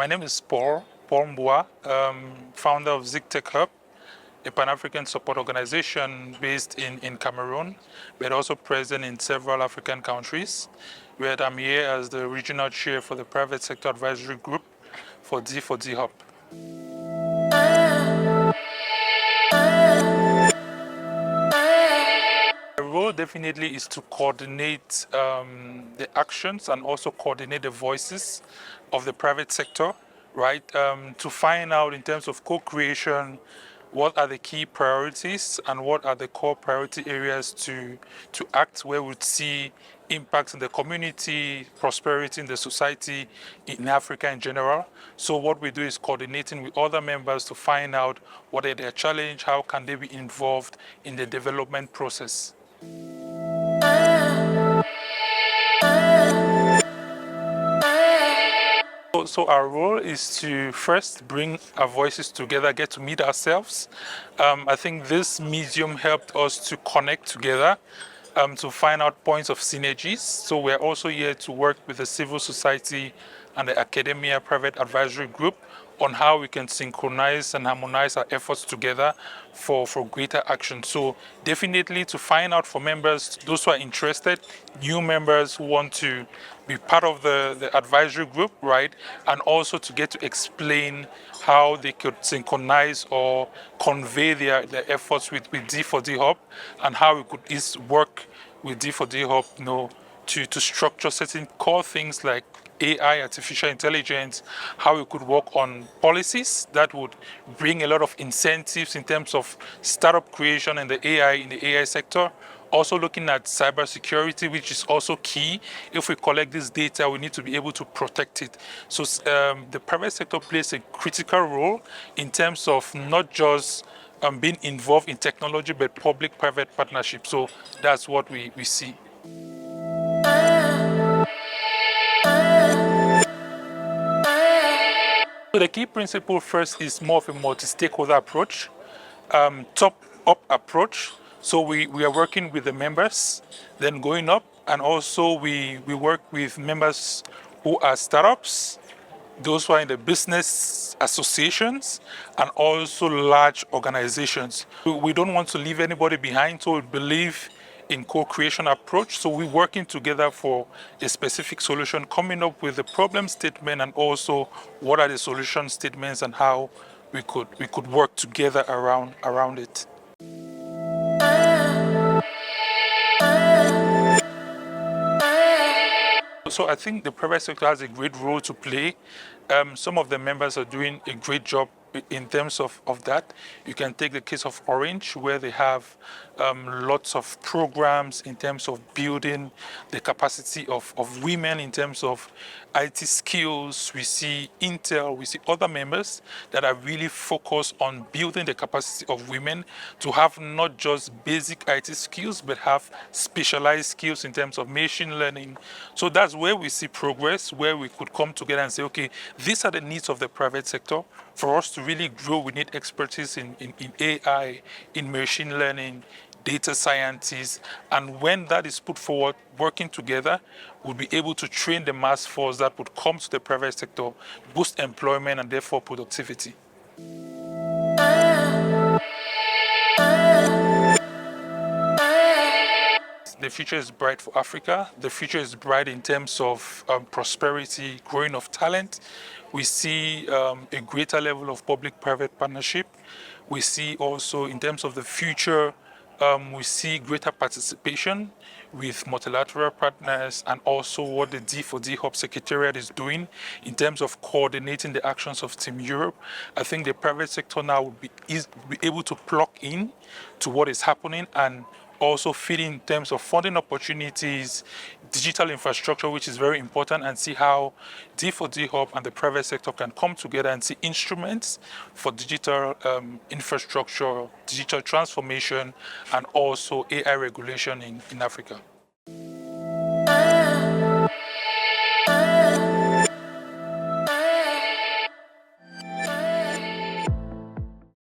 My name is Paul Mbua, founder of ZigTech Hub, a Pan-African support organization based in Cameroon, but also present in several African countries, where I'm here as the regional chair for the private sector advisory group for D4D Hub. The role definitely is to coordinate the actions and also coordinate the voices of the private sector, right? To find out in terms of co-creation, what are the key priorities and what are the core priority areas to act where we'd see impacts in the community, prosperity in the society, in Africa in general. So what we do is coordinating with other members to find out what are their challenges, how can they be involved in the development process. So our role is to first bring our voices together, get to meet ourselves. I think this medium helped us to connect together, to find out points of synergies. So we're also here to work with the civil society and the academia private advisory group on how we can synchronize and harmonize our efforts together for greater action. So definitely to find out for members, those who are interested, new members who want to be part of the advisory group, right? And also to get to explain how they could synchronize or convey their efforts with D4D Hub and how we could work with D4D Hub, to structure certain core things like AI, artificial intelligence, how we could work on policies that would bring a lot of incentives in terms of startup creation in the AI sector. Also looking at cybersecurity, which is also key. If we collect this data, we need to be able to protect it. So the private sector plays a critical role in terms of not just being involved in technology, but public-private partnership. So that's what we see. So the key principle first is more of a multi-stakeholder approach, top-up approach. So we are working with the members, then going up, and also we work with members who are startups, those who are in the business associations, and also large organizations. We don't want to leave anybody behind, so we believe in co-creation approach. So we're working together for a specific solution, coming up with the problem statement and also what are the solution statements and how we could work together around it. So I think the private sector has a great role to play. Some of the members are doing a great job in terms of that. You can take the case of Orange, where they have lots of programs in terms of building the capacity of women in terms of IT skills. We see Intel, we see other members that are really focused on building the capacity of women to have not just basic IT skills, but have specialized skills in terms of machine learning. So that's where we see progress, where we could come together and say, okay, these are the needs of the private sector. For us to really grow, we need expertise in AI, in machine learning, data scientists, and when that is put forward, working together, we'll be able to train the mass force that would come to the private sector, boost employment and therefore productivity. The future is bright for Africa. The future is bright in terms of prosperity, growing of talent. We see a greater level of public-private partnership. We see also in terms of the future, we see greater participation with multilateral partners and also what the D4D Hub Secretariat is doing in terms of coordinating the actions of Team Europe. I think the private sector now will be able to plug in to what is happening and also fit in terms of funding opportunities, digital infrastructure, which is very important, and see how D4D Hub and the private sector can come together and see instruments for digital infrastructure, digital transformation, and also AI regulation in Africa.